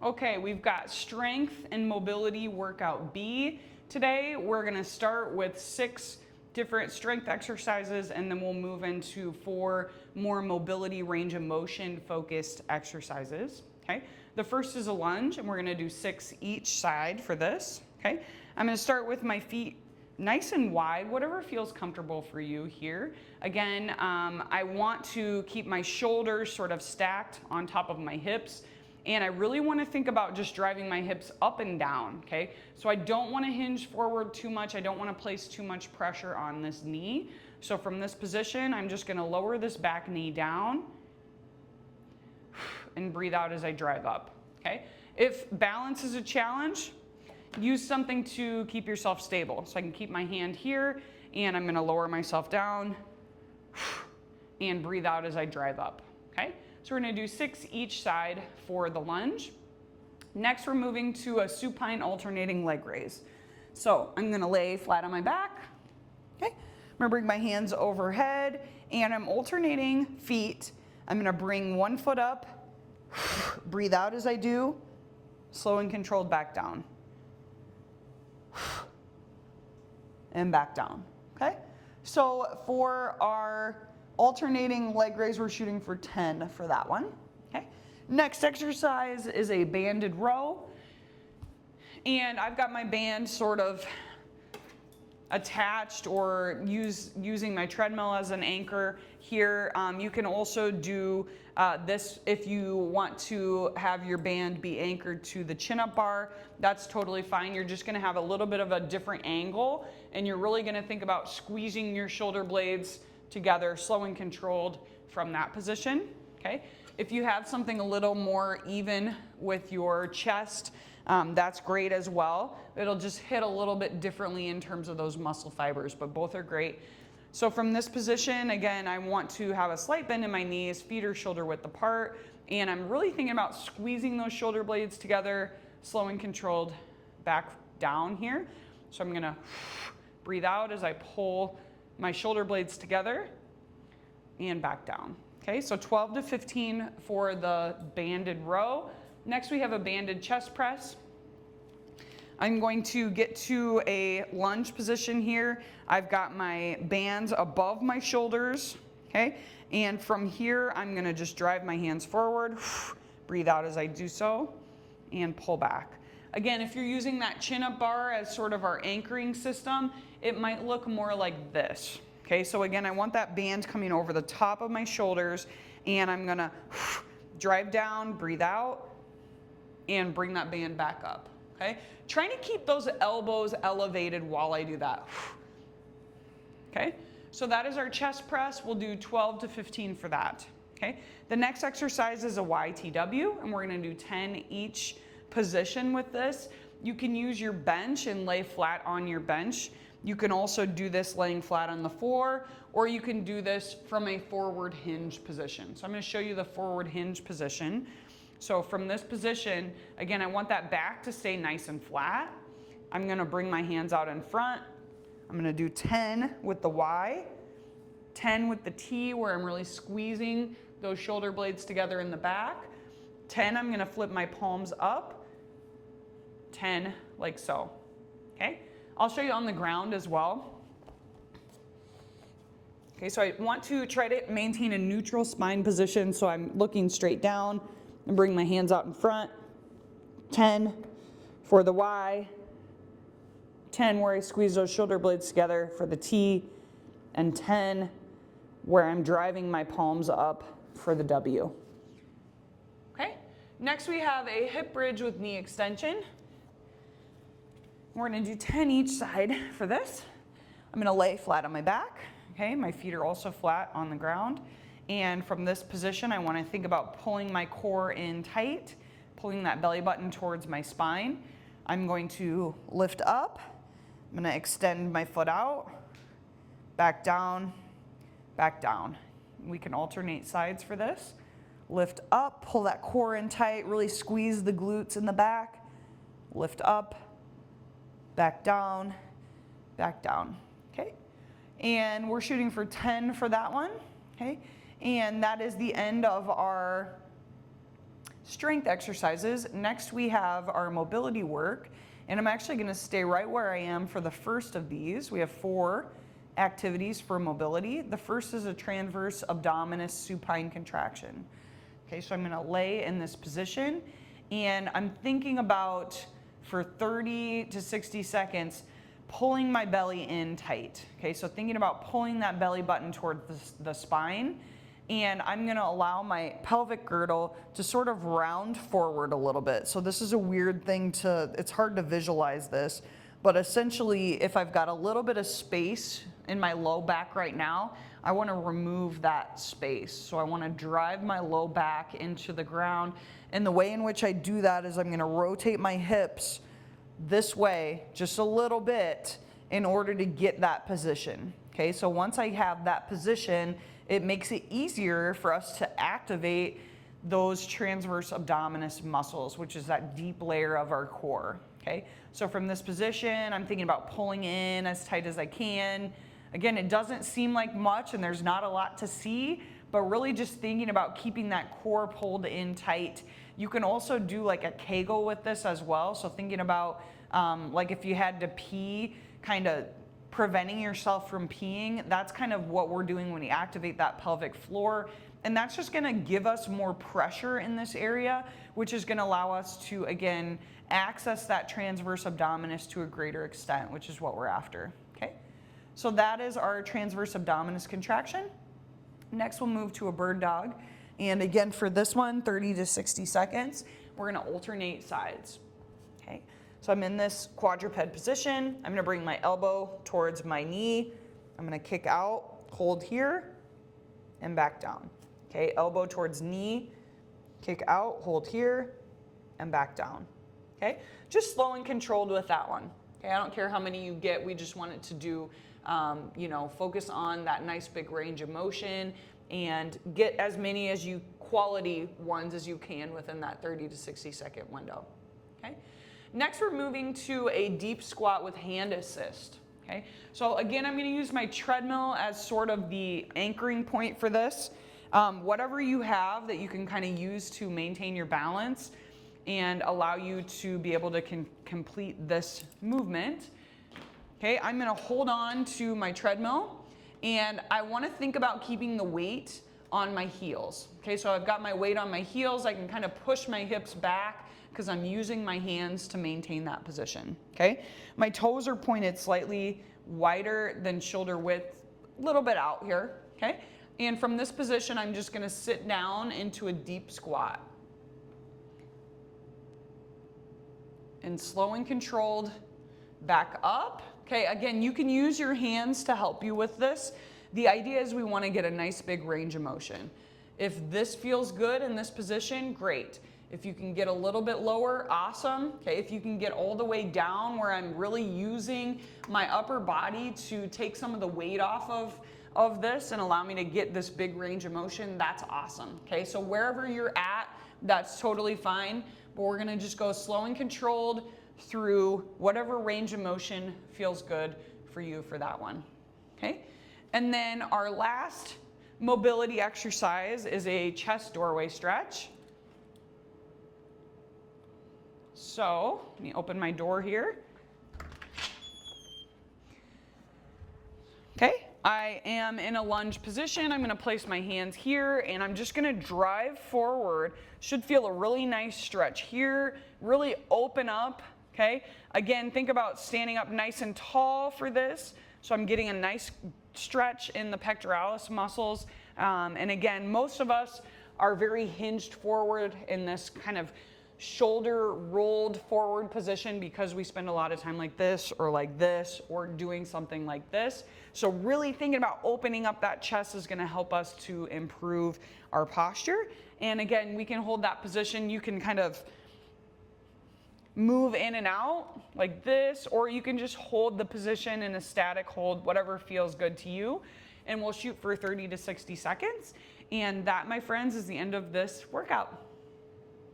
Okay, we've got strength and mobility workout B. Today we're going to start with 6 different strength exercises, and then we'll move into 4 more mobility range of motion focused exercises. Okay, the first is a lunge, and we're going to do 6 each side for this. Okay, I'm going to start with my feet nice and wide, whatever feels comfortable for you here. Again, I want to keep my shoulders sort of stacked on top of my hips. And I really want to think about just driving my hips up and down, okay? So I don't want to hinge forward too much. I don't want to place too much pressure on this knee. So from this position, I'm just going to lower this back knee down and breathe out as I drive up, okay? If balance is a challenge, use something to keep yourself stable. So I can keep my hand here, and I'm going to lower myself down and breathe out as I drive up, okay? So we're going to do 6 each side for the lunge. Next, we're moving to a supine alternating leg raise. So I'm going to lay flat on my back. Okay, I'm going to bring my hands overhead, and I'm alternating feet. I'm going to bring one foot up, breathe out as I do, slow and controlled back down, and back down. Okay, so for our alternating leg raise, we're shooting for 10 for that one. Okay. Next exercise is a banded row. And I've got my band sort of attached or using my treadmill as an anchor here. You can also do this if you want to have your band be anchored to the chin-up bar. That's totally fine. You're just going to have a little bit of a different angle, and you're really going to think about squeezing your shoulder blades together, slow and controlled from that position, okay? If you have something a little more even with your chest, that's great as well. It'll just hit a little bit differently in terms of those muscle fibers, but both are great. So from this position, again, I want to have a slight bend in my knees, feet are shoulder width apart, and I'm really thinking about squeezing those shoulder blades together, slow and controlled back down here. So I'm gonna breathe out as I pull my shoulder blades together and back down. Okay, so 12 to 15 for the banded row. Next, we have a banded chest press. I'm going to get to a lunge position here. I've got my bands above my shoulders, okay? And from here, I'm gonna just drive my hands forward, breathe out as I do so, and pull back. Again, if you're using that chin-up bar as sort of our anchoring system, it might look more like this. Okay, so again, I want that band coming over the top of my shoulders, and I'm gonna drive down, breathe out, and bring that band back up. Okay, trying to keep those elbows elevated while I do that. Okay, so that is our chest press. We'll do 12 to 15 for that. Okay, the next exercise is a YTW, and we're gonna do 10 each position with this. You can use your bench and lay flat on your bench. You can also do this laying flat on the floor, or you can do this from a forward hinge position. So I'm going to show you the forward hinge position. So from this position, again, I want that back to stay nice and flat. I'm going to bring my hands out in front. I'm going to do 10 with the Y, 10 with the T, where I'm really squeezing those shoulder blades together in the back. 10, I'm going to flip my palms up. 10 like so. Okay? I'll show you on the ground as well. Okay, so I want to try to maintain a neutral spine position, so I'm looking straight down and bring my hands out in front. 10 for the Y, 10 where I squeeze those shoulder blades together for the T, and 10 where I'm driving my palms up for the W. Okay, next we have a hip bridge with knee extension. We're going to do 10 each side for this. I'm going to lay flat on my back. Okay, my feet are also flat on the ground. And from this position, I want to think about pulling my core in tight, pulling that belly button towards my spine. I'm going to lift up. I'm going to extend my foot out, back down, back down. We can alternate sides for this. Lift up, pull that core in tight, really squeeze the glutes in the back. Lift up, back down, okay? And we're shooting for 10 for that one, okay? And that is the end of our strength exercises. Next we have our mobility work, and I'm actually going to stay right where I am for the first of these. We have 4 activities for mobility. The first is a transverse abdominis supine contraction. Okay, so I'm going to lay in this position, and I'm thinking about, for 30 to 60 seconds, pulling my belly in tight. Okay, so thinking about pulling that belly button toward the spine, and I'm gonna allow my pelvic girdle to sort of round forward a little bit. So this is a weird thing it's hard to visualize this, but essentially if I've got a little bit of space in my low back right now, I wanna remove that space. So I wanna drive my low back into the ground, and the way in which I do that is I'm gonna rotate my hips this way just a little bit in order to get that position. Okay, so once I have that position, it makes it easier for us to activate those transverse abdominis muscles, which is that deep layer of our core. Okay, so from this position, I'm thinking about pulling in as tight as I can. Again, it doesn't seem like much and there's not a lot to see, but really just thinking about keeping that core pulled in tight. You can also do like a Kegel with this as well. So thinking about like if you had to pee, kind of preventing yourself from peeing, that's kind of what we're doing when we activate that pelvic floor. And that's just gonna give us more pressure in this area, which is gonna allow us to, again, access that transverse abdominis to a greater extent, which is what we're after, okay? So that is our transverse abdominis contraction. Next, we'll move to a bird dog. And again, for this one, 30 to 60 seconds, we're gonna alternate sides, okay? So I'm in this quadruped position. I'm gonna bring my elbow towards my knee. I'm gonna kick out, hold here, and back down. Okay, elbow towards knee, kick out, hold here, and back down. Okay, just slow and controlled with that one. Okay, I don't care how many you get, we just want it to do, focus on that nice big range of motion and get as many quality ones as you can within that 30 to 60 second window. Okay. Next, we're moving to a deep squat with hand assist. Okay, so again, I'm going to use my treadmill as sort of the anchoring point for this. Whatever you have that you can kind of use to maintain your balance and allow you to be able to complete this movement. Okay, I'm going to hold on to my treadmill, and I want to think about keeping the weight on my heels. Okay, so I've got my weight on my heels. I can kind of push my hips back because I'm using my hands to maintain that position, okay? My toes are pointed slightly wider than shoulder width, a little bit out here, okay? And from this position, I'm just gonna sit down into a deep squat. And slow and controlled, back up. Okay, again, you can use your hands to help you with this. The idea is we wanna get a nice big range of motion. If this feels good in this position, great. If you can get a little bit lower, awesome. Okay, if you can get all the way down where I'm really using my upper body to take some of the weight off of this and allow me to get this big range of motion, that's awesome. Okay, so wherever you're at, that's totally fine, but we're gonna just go slow and controlled through whatever range of motion feels good for you for that one, okay? And then our last mobility exercise is a chest doorway stretch. So let me open my door here. Okay, I am in a lunge position. I'm gonna place my hands here and I'm just gonna drive forward. Should feel a really nice stretch here, really open up, okay? Again, think about standing up nice and tall for this. So I'm getting a nice stretch in the pectoralis muscles. And again, most of us are very hinged forward in this kind of shoulder rolled forward position because we spend a lot of time like this or doing something like this. So really thinking about opening up that chest is gonna help us to improve our posture. And again, we can hold that position. You can kind of move in and out like this, or you can just hold the position in a static hold, whatever feels good to you. And we'll shoot for 30 to 60 seconds. And that, my friends, is the end of this workout.